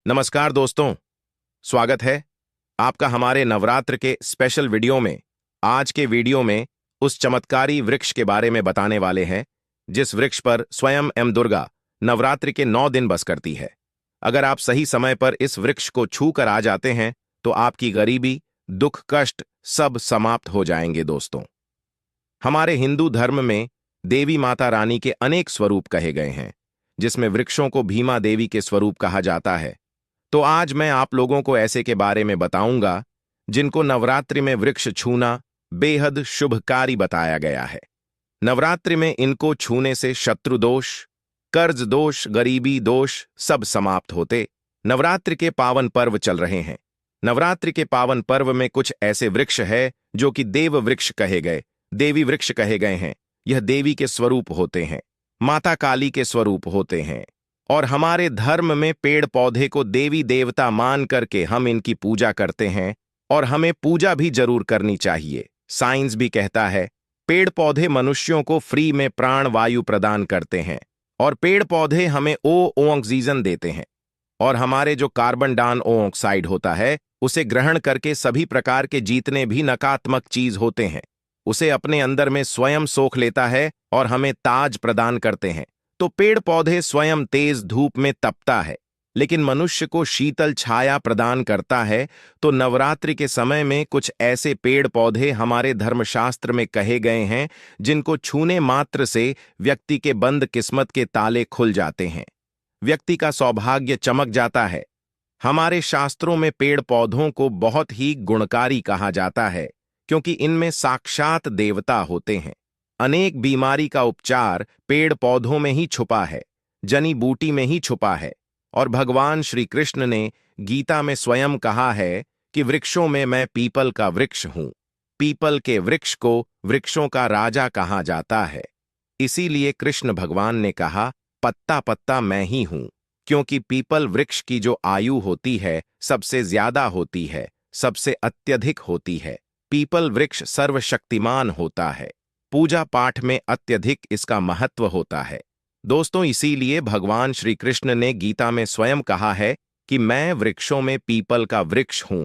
नमस्कार दोस्तों, स्वागत है आपका हमारे नवरात्र के स्पेशल वीडियो में। आज के वीडियो में उस चमत्कारी वृक्ष के बारे में बताने वाले हैं जिस वृक्ष पर स्वयं दुर्गा नवरात्रि के 9 दिन बस करती है। अगर आप सही समय पर इस वृक्ष को छू कर आ जाते हैं तो आपकी गरीबी, दुख, कष्ट सब समाप्त हो जाएंगे। दोस्तों, हमारे हिंदू धर्म में देवी माता रानी के अनेक स्वरूप कहे गए हैं, जिसमें वृक्षों को भीमा देवी के स्वरूप कहा जाता है। तो आज मैं आप लोगों को ऐसे के बारे में बताऊंगा जिनको नवरात्रि में वृक्ष छूना बेहद शुभकारी बताया गया है। नवरात्रि में इनको छूने से शत्रु दोष, कर्ज दोष, गरीबी दोष सब समाप्त होते। नवरात्रि के पावन पर्व चल रहे हैं। नवरात्रि के पावन पर्व में कुछ ऐसे वृक्ष है जो कि देव वृक्ष कहे गए, देवी वृक्ष कहे गए हैं। यह देवी के स्वरूप होते हैं, माता काली के स्वरूप होते हैं। और हमारे धर्म में पेड़ पौधे को देवी देवता मान करके हम इनकी पूजा करते हैं और हमें पूजा भी जरूर करनी चाहिए। साइंस भी कहता है पेड़ पौधे मनुष्यों को फ्री में प्राण वायु प्रदान करते हैं और पेड़ पौधे हमें ऑक्सीजन देते हैं और हमारे जो कार्बन डाइऑक्साइड होता है उसे ग्रहण करके सभी प्रकार के जितने भी नकारात्मक चीज होते हैं उसे अपने अंदर में स्वयं सोख लेता है और हमें ताज प्रदान करते हैं। तो पेड़ पौधे स्वयं तेज धूप में तपता है लेकिन मनुष्य को शीतल छाया प्रदान करता है। तो नवरात्रि के समय में कुछ ऐसे पेड़ पौधे हमारे धर्मशास्त्र में कहे गए हैं जिनको छूने मात्र से व्यक्ति के बंद किस्मत के ताले खुल जाते हैं, व्यक्ति का सौभाग्य चमक जाता है। हमारे शास्त्रों में पेड़ पौधों को बहुत ही गुणकारी कहा जाता है क्योंकि इनमें साक्षात देवता होते हैं। अनेक बीमारी का उपचार पेड़ पौधों में ही छुपा है, जनी बूटी में ही छुपा है। और भगवान श्री कृष्ण ने गीता में स्वयं कहा है कि वृक्षों में मैं पीपल का वृक्ष हूं। पीपल के वृक्ष को वृक्षों का राजा कहा जाता है। इसीलिए कृष्ण भगवान ने कहा पत्ता पत्ता मैं ही हूं, क्योंकि पीपल वृक्ष की जो आयु होती है सबसे ज्यादा होती है, सबसे अत्यधिक होती है। पीपल वृक्ष सर्वशक्तिमान होता है, पूजा पाठ में अत्यधिक इसका महत्व होता है। दोस्तों, इसीलिए भगवान श्री कृष्ण ने गीता में स्वयं कहा है कि मैं वृक्षों में पीपल का वृक्ष हूं।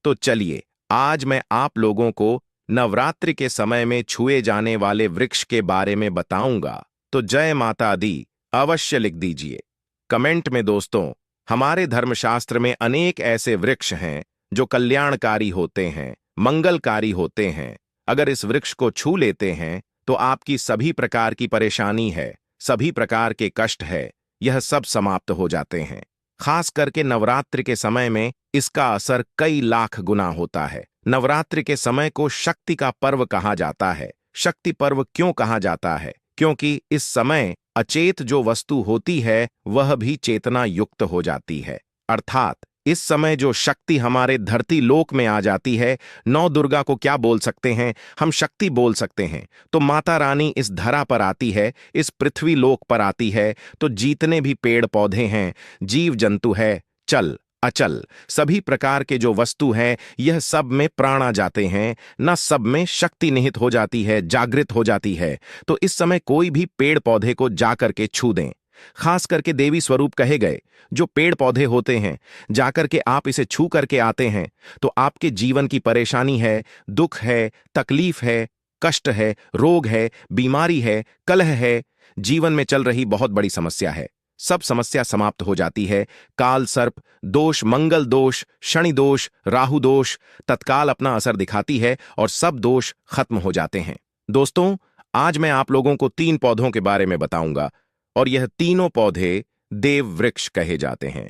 तो चलिए आज मैं आप लोगों को नवरात्रि के समय में छुए जाने वाले वृक्ष के बारे में बताऊंगा। तो जय माता दी अवश्य लिख दीजिए कमेंट में। दोस्तों, हमारे धर्मशास्त्र में अनेक ऐसे वृक्ष हैं जो कल्याणकारी होते हैं, मंगलकारी होते हैं। अगर इस वृक्ष को छू लेते हैं तो आपकी सभी प्रकार की परेशानी है, सभी प्रकार के कष्ट है, यह सब समाप्त हो जाते हैं। खास करके नवरात्रि के समय में इसका असर कई लाख गुना होता है। नवरात्रि के समय को शक्ति का पर्व कहा जाता है। शक्ति पर्व क्यों कहा जाता है? क्योंकि इस समय अचेत जो वस्तु होती है वह भी चेतना युक्त हो जाती है। अर्थात इस समय जो शक्ति हमारे धरती लोक में आ जाती है, नौ दुर्गा को क्या बोल सकते हैं हम? शक्ति बोल सकते हैं। तो माता रानी इस धरा पर आती है, इस पृथ्वी लोक पर आती है। तो जितने भी पेड़ पौधे हैं, जीव जंतु है, चल अचल सभी प्रकार के जो वस्तु हैं, यह सब में प्राण आ जाते हैं, न सब में शक्ति निहित हो जाती है, जागृत हो जाती है। तो इस समय कोई भी पेड़ पौधे को जाकर के छू दें। खास करके देवी स्वरूप कहे गए जो पेड़ पौधे होते हैं, जाकर के आप इसे छू करके आते हैं तो आपके जीवन की परेशानी है, दुख है, तकलीफ है, कष्ट है, रोग है, बीमारी है, कलह है, जीवन में चल रही बहुत बड़ी समस्या है, सब समस्या समाप्त हो जाती है। काल सर्प दोष, मंगल दोष, शनि दोष, राहु दोष तत्काल अपना असर दिखाती है और सब दोष खत्म हो जाते हैं। दोस्तों, आज मैं आप लोगों को 3 पौधों के बारे में बताऊंगा और यह तीनों पौधे देव वृक्ष कहे जाते हैं।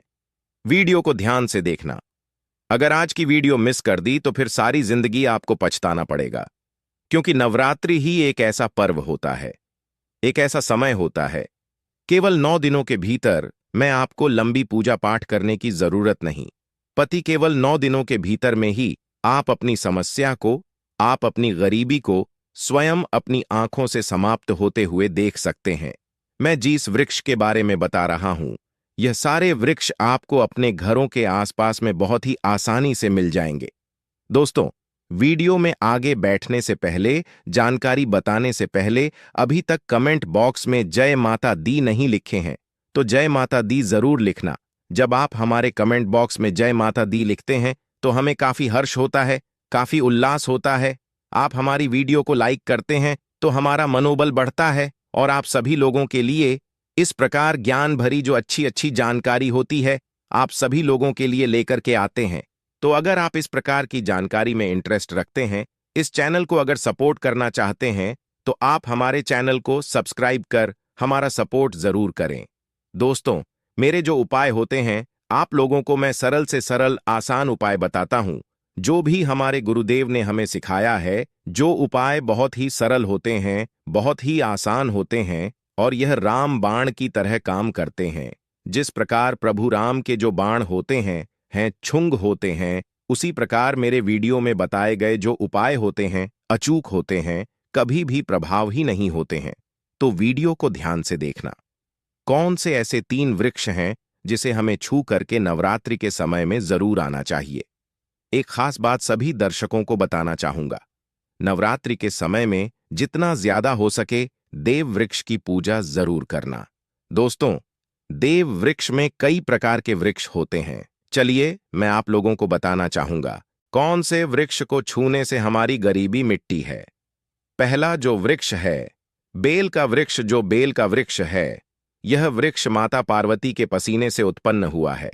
वीडियो को ध्यान से देखना। अगर आज की वीडियो मिस कर दी तो फिर सारी जिंदगी आपको पछताना पड़ेगा, क्योंकि नवरात्रि ही एक ऐसा पर्व होता है, एक ऐसा समय होता है। केवल 9 दिनों के भीतर मैं आपको लंबी पूजा पाठ करने की जरूरत नहीं। पति केवल 9 दिनों के भीतर में ही आप अपनी समस्या को, आप अपनी गरीबी को स्वयं अपनी आंखों से समाप्त होते हुए देख सकते हैं। मैं जिस वृक्ष के बारे में बता रहा हूं, यह सारे वृक्ष आपको अपने घरों के आसपास में बहुत ही आसानी से मिल जाएंगे। दोस्तों, वीडियो में आगे बैठने से पहले, जानकारी बताने से पहले अभी तक कमेंट बॉक्स में जय माता दी नहीं लिखे हैं तो जय माता दी जरूर लिखना। जब आप हमारे कमेंट बॉक्स में जय माता दी लिखते हैं तो हमें काफी हर्ष होता है, काफी उल्लास होता है। आप हमारी वीडियो को लाइक करते हैं तो हमारा मनोबल बढ़ता है और आप सभी लोगों के लिए इस प्रकार ज्ञान भरी जो अच्छी अच्छी जानकारी होती है आप सभी लोगों के लिए लेकर के आते हैं। तो अगर आप इस प्रकार की जानकारी में इंटरेस्ट रखते हैं, इस चैनल को अगर सपोर्ट करना चाहते हैं, तो आप हमारे चैनल को सब्सक्राइब कर हमारा सपोर्ट जरूर करें। दोस्तों, मेरे जो उपाय होते हैं आप लोगों को मैं सरल से सरल आसान उपाय बताता हूं, जो भी हमारे गुरुदेव ने हमें सिखाया है। जो उपाय बहुत ही सरल होते हैं, बहुत ही आसान होते हैं और यह राम बाण की तरह काम करते हैं। जिस प्रकार प्रभु राम के जो बाण होते हैं छुंग होते हैं, उसी प्रकार मेरे वीडियो में बताए गए जो उपाय होते हैं अचूक होते हैं, कभी भी प्रभाव ही नहीं होते हैं। तो वीडियो को ध्यान से देखना। कौन से ऐसे 3 वृक्ष हैं जिसे हमें छू करके नवरात्रि के समय में जरूर आना चाहिए? एक खास बात सभी दर्शकों को बताना चाहूंगा। नवरात्रि के समय में जितना ज्यादा हो सके देव वृक्ष की पूजा जरूर करना। दोस्तों, देव वृक्ष में कई प्रकार के वृक्ष होते हैं। चलिए मैं आप लोगों को बताना चाहूंगा कौन से वृक्ष को छूने से हमारी गरीबी मिटती है। पहला जो वृक्ष है, बेल का वृक्ष। जो बेल का वृक्ष है, यह वृक्ष माता पार्वती के पसीने से उत्पन्न हुआ है।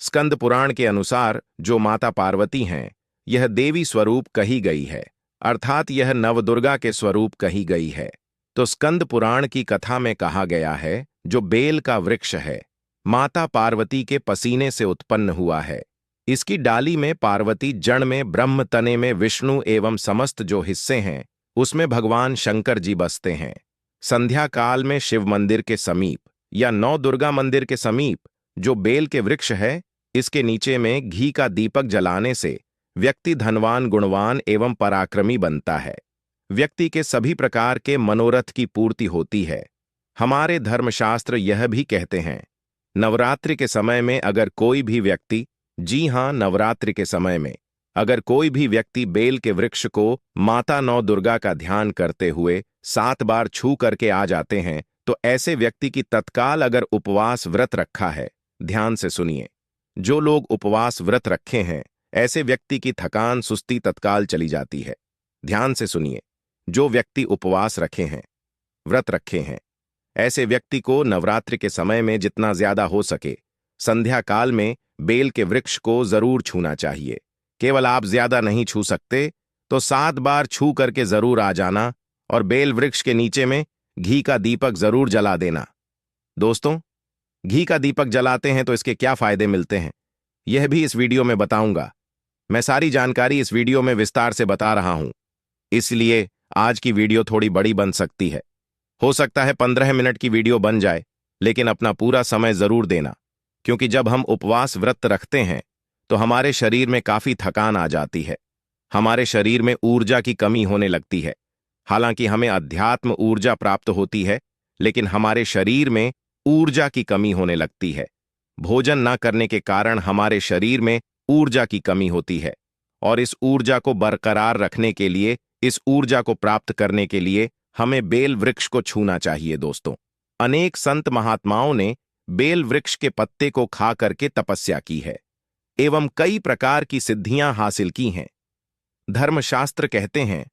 स्कंद पुराण के अनुसार जो माता पार्वती हैं, यह देवी स्वरूप कही गई है, अर्थात यह नवदुर्गा के स्वरूप कही गई है। तो स्कंद पुराण की कथा में कहा गया है, जो बेल का वृक्ष है, माता पार्वती के पसीने से उत्पन्न हुआ है। इसकी डाली में पार्वती, जड़ में ब्रह्म, तने में विष्णु एवं समस्त जो हिस्से हैं उसमें भगवान शंकर जी बसते हैं। संध्या काल में शिव मंदिर के समीप या नौ दुर्गा मंदिर के समीप जो बेल के वृक्ष है, इसके नीचे में घी का दीपक जलाने से व्यक्ति धनवान, गुणवान एवं पराक्रमी बनता है। व्यक्ति के सभी प्रकार के मनोरथ की पूर्ति होती है। हमारे धर्मशास्त्र यह भी कहते हैं, नवरात्रि के समय में अगर कोई भी व्यक्ति, जी हां, नवरात्रि के समय में अगर कोई भी व्यक्ति बेल के वृक्ष को माता नौ दुर्गा का ध्यान करते हुए 7 बार छू करके आ जाते हैं, तो ऐसे व्यक्ति की तत्काल अगर उपवास व्रत रखा है, ध्यान से सुनिए, जो लोग उपवास व्रत रखे हैं ऐसे व्यक्ति की थकान, सुस्ती तत्काल चली जाती है। ध्यान से सुनिए, जो व्यक्ति उपवास रखे हैं, व्रत रखे हैं, ऐसे व्यक्ति को नवरात्रि के समय में जितना ज्यादा हो सके संध्या काल में बेल के वृक्ष को जरूर छूना चाहिए। केवल आप ज्यादा नहीं छू सकते तो 7 बार छू करके जरूर आ जाना और बेल वृक्ष के नीचे में घी का दीपक जरूर जला देना। दोस्तों, घी का दीपक जलाते हैं तो इसके क्या फायदे मिलते हैं, यह भी इस वीडियो में बताऊंगा। मैं सारी जानकारी इस वीडियो में विस्तार से बता रहा हूं, इसलिए आज की वीडियो थोड़ी बड़ी बन सकती है। हो सकता है 15 मिनट की वीडियो बन जाए, लेकिन अपना पूरा समय जरूर देना, क्योंकि जब हम उपवास व्रत रखते हैं तो हमारे शरीर में काफी थकान आ जाती है। हमारे शरीर में ऊर्जा की कमी होने लगती है। हालांकि हमें अध्यात्म ऊर्जा प्राप्त होती है, लेकिन हमारे शरीर में ऊर्जा की कमी होने लगती है। भोजन न करने के कारण हमारे शरीर में ऊर्जा की कमी होती है, और इस ऊर्जा को बरकरार रखने के लिए, इस ऊर्जा को प्राप्त करने के लिए हमें बेल वृक्ष को छूना चाहिए। दोस्तों, अनेक संत महात्माओं ने बेल वृक्ष के पत्ते को खा करके तपस्या की है एवं कई प्रकार की सिद्धियां हासिल की हैं। धर्मशास्त्र कहते हैं,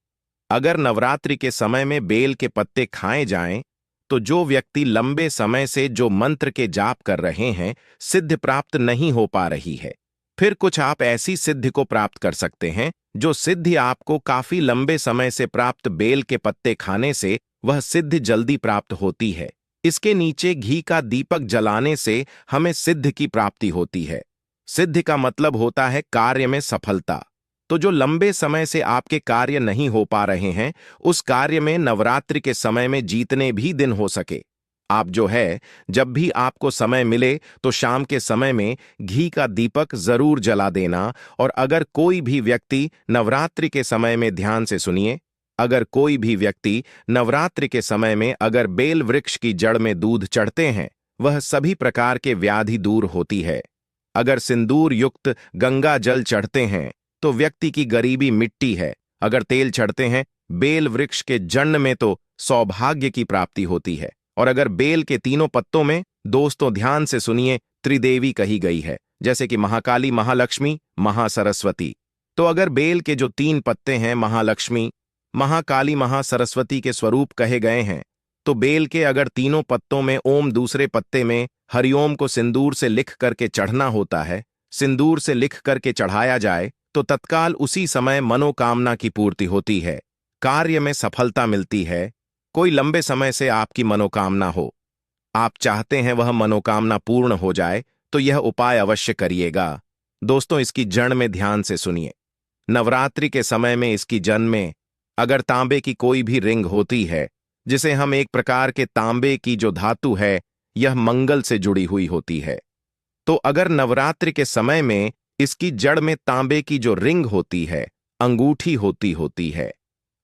अगर नवरात्रि के समय में बेल के पत्ते खाए जाएं, तो जो व्यक्ति लंबे समय से जो मंत्र के जाप कर रहे हैं, सिद्धि प्राप्त नहीं हो पा रही है, फिर कुछ आप ऐसी सिद्धि को प्राप्त कर सकते हैं जो सिद्धि आपको काफी लंबे समय से प्राप्त बेल के पत्ते खाने से वह सिद्धि जल्दी प्राप्त होती है। इसके नीचे घी का दीपक जलाने से हमें सिद्धि की प्राप्ति होती है। सिद्धि का मतलब होता है कार्य में सफलता। तो जो लंबे समय से आपके कार्य नहीं हो पा रहे हैं, उस कार्य में नवरात्रि के समय में जितने भी दिन हो सके, आप जो है जब भी आपको समय मिले तो शाम के समय में घी का दीपक जरूर जला देना। और अगर कोई भी व्यक्ति नवरात्रि के समय में, ध्यान से सुनिए, अगर कोई भी व्यक्ति नवरात्रि के समय में अगर बेल वृक्ष की जड़ में दूध चढ़ते हैं, वह सभी प्रकार के व्याधि दूर होती है। अगर सिंदूर युक्त गंगा जल चढ़ते हैं तो व्यक्ति की गरीबी मिटती है। अगर तेल चढ़ते हैं बेल वृक्ष के जड़ में तो सौभाग्य की प्राप्ति होती है। और अगर बेल के तीनों पत्तों में, दोस्तों ध्यान से सुनिए, त्रिदेवी कही गई है, जैसे कि महाकाली, महालक्ष्मी, महासरस्वती। तो अगर बेल के जो 3 पत्ते हैं महालक्ष्मी, महाकाली, महासरस्वती के स्वरूप कहे गए हैं, तो बेल के अगर तीनों पत्तों में ओम, दूसरे पत्ते में हरिओम को सिंदूर से लिख करके चढ़ना होता है, सिंदूर से लिख करके चढ़ाया जाए तो तत्काल उसी समय मनोकामना की पूर्ति होती है, कार्य में सफलता मिलती है। कोई लंबे समय से आपकी मनोकामना हो, आप चाहते हैं वह मनोकामना पूर्ण हो जाए, तो यह उपाय अवश्य करिएगा। दोस्तों, इसकी जड़ में ध्यान से सुनिए। नवरात्रि के समय में इसकी जड़ में अगर तांबे की कोई भी रिंग होती है, जिसे हम एक प्रकार के तांबे की जो धातु है, यह मंगल से जुड़ी हुई होती है, तो अगर नवरात्रि के समय में इसकी जड़ में तांबे की जो रिंग होती है, अंगूठी होती है,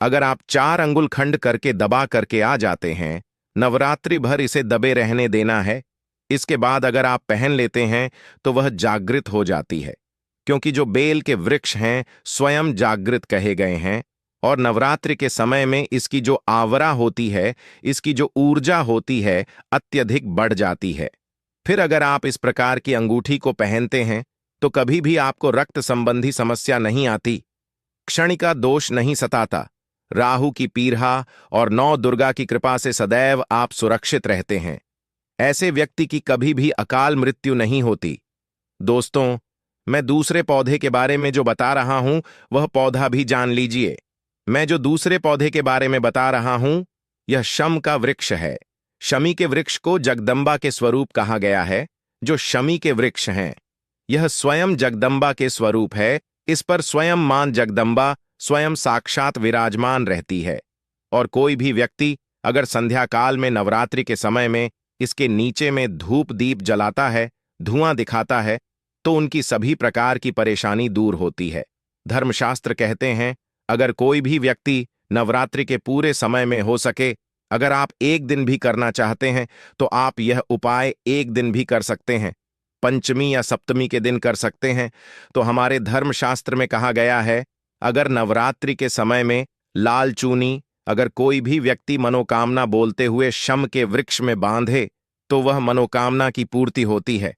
अगर आप 4 अंगुल खंड करके दबा करके आ जाते हैं, नवरात्रि भर इसे दबे रहने देना है। इसके बाद अगर आप पहन लेते हैं तो वह जागृत हो जाती है, क्योंकि जो बेल के वृक्ष हैं स्वयं जागृत कहे गए हैं, और नवरात्रि के समय में इसकी जो आवरा होती है, इसकी जो ऊर्जा होती है, अत्यधिक बढ़ जाती है। फिर अगर आप इस प्रकार की अंगूठी को पहनते हैं तो कभी भी आपको रक्त संबंधी समस्या नहीं आती, क्षणिका दोष नहीं सताता, राहु की पीढ़ा और 9 दुर्गा की कृपा से सदैव आप सुरक्षित रहते हैं। ऐसे व्यक्ति की कभी भी अकाल मृत्यु नहीं होती। दोस्तों, मैं दूसरे पौधे के बारे में जो बता रहा हूं वह पौधा भी जान लीजिए। मैं जो दूसरे पौधे के बारे में बता रहा हूं यह शम का वृक्ष है। शमी के वृक्ष को जगदंबा के स्वरूप कहा गया है। जो शमी के वृक्ष हैं यह स्वयं जगदंबा के स्वरूप है। इस पर स्वयं मां जगदंबा स्वयं साक्षात विराजमान रहती है, और कोई भी व्यक्ति अगर संध्या काल में नवरात्रि के समय में इसके नीचे में धूप दीप जलाता है, धुआं दिखाता है, तो उनकी सभी प्रकार की परेशानी दूर होती है। धर्मशास्त्र कहते हैं अगर कोई भी व्यक्ति नवरात्रि के पूरे समय में हो सके, अगर आप एक दिन भी करना चाहते हैं तो आप यह उपाय एक दिन भी कर सकते हैं, पंचमी या सप्तमी के दिन कर सकते हैं। तो हमारे धर्मशास्त्र में कहा गया है अगर नवरात्रि के समय में लाल चूनी अगर कोई भी व्यक्ति मनोकामना बोलते हुए शम के वृक्ष में बांधे तो वह मनोकामना की पूर्ति होती है।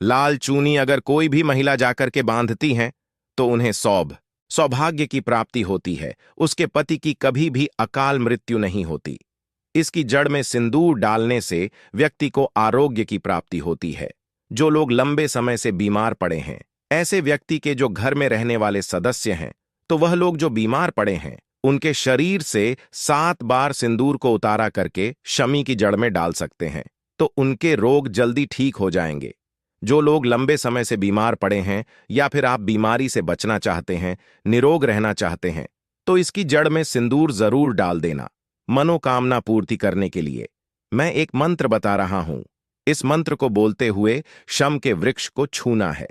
लाल चूनी अगर कोई भी महिला जाकर के बांधती हैं तो उन्हें सौभाग्य की प्राप्ति होती है, उसके पति की कभी भी अकाल मृत्यु नहीं होती। इसकी जड़ में सिंदूर डालने से व्यक्ति को आरोग्य की प्राप्ति होती है। जो लोग लंबे समय से बीमार पड़े हैं, ऐसे व्यक्ति के जो घर में रहने वाले सदस्य हैं, तो वह लोग जो बीमार पड़े हैं उनके शरीर से 7 बार सिंदूर को उतारा करके शमी की जड़ में डाल सकते हैं, तो उनके रोग जल्दी ठीक हो जाएंगे। जो लोग लंबे समय से बीमार पड़े हैं या फिर आप बीमारी से बचना चाहते हैं, निरोग रहना चाहते हैं, तो इसकी जड़ में सिंदूर जरूर डाल देना मनोकामना पूर्ति करने के लिए। मैं एक मंत्र बता रहा हूं, इस मंत्र को बोलते हुए शम के वृक्ष को छूना है।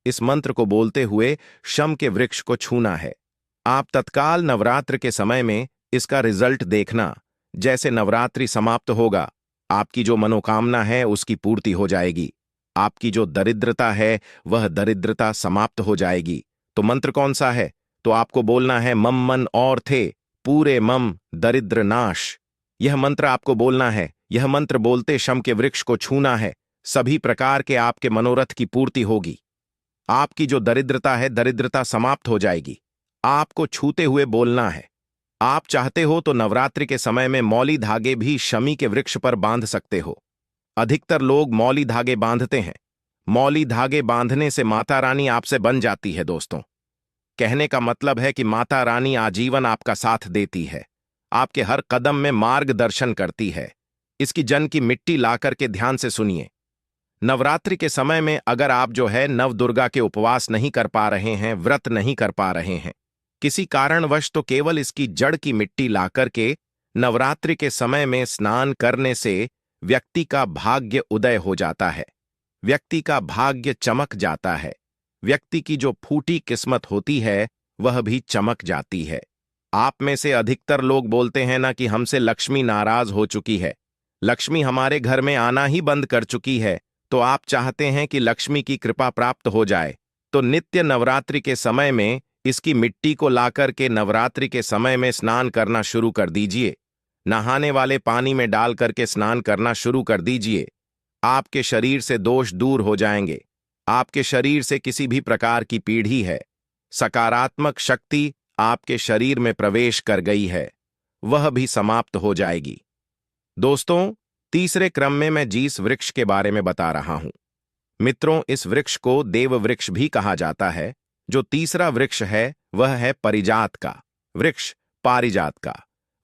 इस मंत्र को बोलते हुए शम के वृक्ष को छूना है। आप तत्काल नवरात्र के समय में इसका रिजल्ट देखना। जैसे नवरात्रि समाप्त होगा, आपकी जो मनोकामना है उसकी पूर्ति हो जाएगी। आपकी जो दरिद्रता है वह दरिद्रता समाप्त हो जाएगी। तो मंत्र कौन सा है? तो आपको बोलना है मम मन और थे पूरे मम दरिद्र नाश। यह मंत्र आपको बोलना है। यह मंत्र बोलते शम के वृक्ष को छूना है। सभी प्रकार के आपके मनोरथ की पूर्ति होगी। आपकी जो दरिद्रता है, दरिद्रता समाप्त हो जाएगी। आपको छूते हुए बोलना है। आप चाहते हो तो नवरात्रि के समय में मौली धागे भी शमी के वृक्ष पर बांध सकते हो। अधिकतर लोग मौली धागे बांधते हैं। मौली धागे बांधने से माता रानी आपसे बन जाती है। दोस्तों, कहने का मतलब है कि माता रानी आजीवन आपका साथ देती है, आपके हर कदम में मार्गदर्शन करती है। इसकी जन की मिट्टी ला करके ध्यान से सुनिए। नवरात्रि के समय में अगर आप जो है नव दुर्गा के उपवास नहीं कर पा रहे हैं, व्रत नहीं कर पा रहे हैं किसी कारणवश, तो केवल इसकी जड़ की मिट्टी ला करके नवरात्रि के समय में स्नान करने से व्यक्ति का भाग्य उदय हो जाता है, व्यक्ति का भाग्य चमक जाता है, व्यक्ति की जो फूटी किस्मत होती है वह भी चमक जाती है। आप में से अधिकतर लोग बोलते हैं ना कि हमसे लक्ष्मी नाराज हो चुकी है, लक्ष्मी हमारे घर में आना ही बंद कर चुकी है। तो आप चाहते हैं कि लक्ष्मी की कृपा प्राप्त हो जाए, तो नित्य नवरात्रि के समय में इसकी मिट्टी को लाकर के नवरात्रि के समय में स्नान करना शुरू कर दीजिए। नहाने वाले पानी में डाल करके स्नान करना शुरू कर दीजिए। आपके शरीर से दोष दूर हो जाएंगे। आपके शरीर से किसी भी प्रकार की पीढ़ी है, सकारात्मक शक्ति आपके शरीर में प्रवेश कर गई है, वह भी समाप्त हो जाएगी। दोस्तों, तीसरे क्रम में मैं जिस वृक्ष के बारे में बता रहा हूं, मित्रों, इस वृक्ष को देव वृक्ष भी कहा जाता है। जो तीसरा वृक्ष है वह है परिजात का वृक्ष। पारिजात का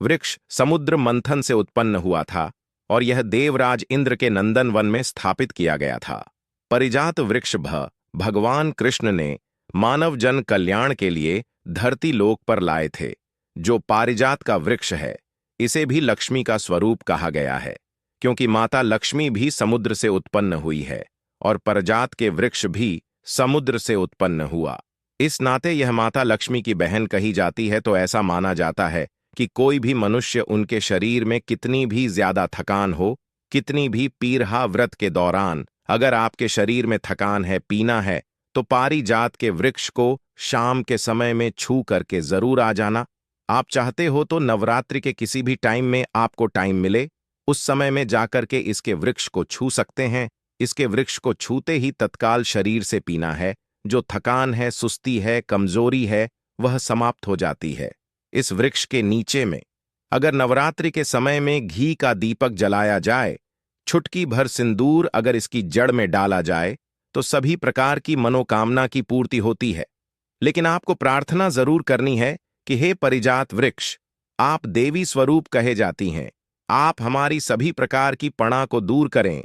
वृक्ष समुद्र मंथन से उत्पन्न हुआ था और यह देवराज इंद्र के नंदन वन में स्थापित किया गया था। परिजात वृक्ष भगवान कृष्ण ने मानव जन कल्याण के लिए धरती लोक पर लाए थे। जो पारिजात का वृक्ष है, इसे भी लक्ष्मी का स्वरूप कहा गया है, क्योंकि माता लक्ष्मी भी समुद्र से उत्पन्न हुई है और पारिजात के वृक्ष भी समुद्र से उत्पन्न हुआ। इस नाते यह माता लक्ष्मी की बहन कही जाती है। तो ऐसा माना जाता है कि कोई भी मनुष्य उनके शरीर में कितनी भी ज्यादा थकान हो, कितनी भी पीरहा व्रत के दौरान अगर आपके शरीर में थकान है, पीना है, तो पारिजात के वृक्ष को शाम के समय में छू करके जरूर आ जाना। आप चाहते हो तो नवरात्रि के किसी भी टाइम में आपको टाइम मिले, उस समय में जाकर के इसके वृक्ष को छू सकते हैं। इसके वृक्ष को छूते ही तत्काल शरीर से पीना है। जो थकान है, सुस्ती है, कमजोरी है, वह समाप्त हो जाती है। इस वृक्ष के नीचे में अगर नवरात्रि के समय में घी का दीपक जलाया जाए, छुटकी भर सिंदूर अगर इसकी जड़ में डाला जाए, तो सभी प्रकार की मनोकामना की पूर्ति होती है। लेकिन आपको प्रार्थना जरूर करनी है कि हे परिजात वृक्ष, आप देवी स्वरूप कहे जाती हैं, आप हमारी सभी प्रकार की पणा को दूर करें।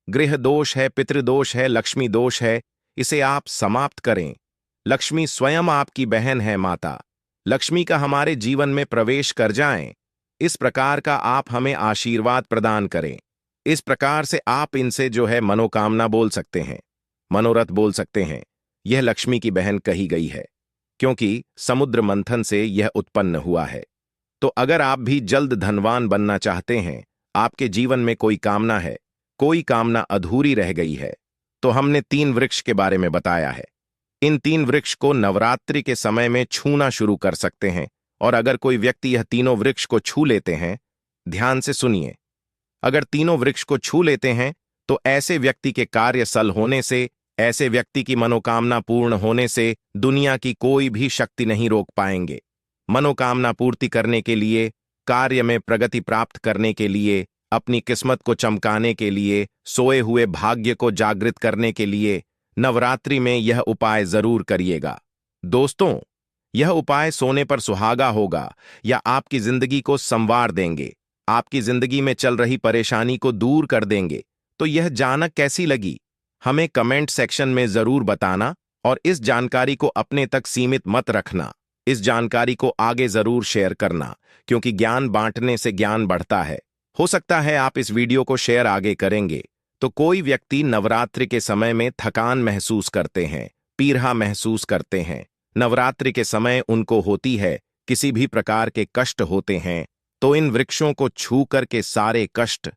गृह दोष है, पितृदोष है, लक्ष्मी दोष है, इसे आप समाप्त करें। लक्ष्मी स्वयं आपकी बहन है। माता लक्ष्मी का हमारे जीवन में प्रवेश कर जाएं। इस प्रकार का आप हमें आशीर्वाद प्रदान करें। इस प्रकार से आप इनसे जो है मनोकामना बोल सकते हैं, मनोरथ बोल सकते हैं। यह लक्ष्मी की बहन कही गई है, क्योंकि समुद्र मंथन से यह उत्पन्न हुआ है। तो अगर आप भी जल्द धनवान बनना चाहते हैं, आपके जीवन में कोई कामना है, कोई कामना अधूरी रह गई है, तो हमने 3 वृक्ष के बारे में बताया है। इन 3 वृक्ष को नवरात्रि के समय में छूना शुरू कर सकते हैं। और अगर कोई व्यक्ति यह तीनों वृक्ष को छू लेते हैं, ध्यान से सुनिए, अगर तीनों वृक्ष को छू लेते हैं तो ऐसे व्यक्ति के कार्य सल होने से, ऐसे व्यक्ति की मनोकामना पूर्ण होने से दुनिया की कोई भी शक्ति नहीं रोक पाएंगे। मनोकामना पूर्ति करने के लिए, कार्य में प्रगति प्राप्त करने के लिए, अपनी किस्मत को चमकाने के लिए, सोए हुए भाग्य को जागृत करने के लिए नवरात्रि में यह उपाय जरूर करिएगा। दोस्तों, यह उपाय सोने पर सुहागा होगा या आपकी जिंदगी को संवार देंगे, आपकी जिंदगी में चल रही परेशानी को दूर कर देंगे। तो यह जानक कैसी लगी, हमें कमेंट सेक्शन में जरूर बताना और इस जानकारी को अपने तक सीमित मत रखना। इस जानकारी को आगे जरूर शेयर करना, क्योंकि ज्ञान बांटने से ज्ञान बढ़ता है। हो सकता है आप इस वीडियो को शेयर आगे करेंगे तो कोई व्यक्ति नवरात्रि के समय में थकान महसूस करते हैं, पीरहा महसूस करते हैं, नवरात्रि के समय उनको होती है, किसी भी प्रकार के कष्ट होते हैं, तो इन वृक्षों को छू कर के सारे कष्ट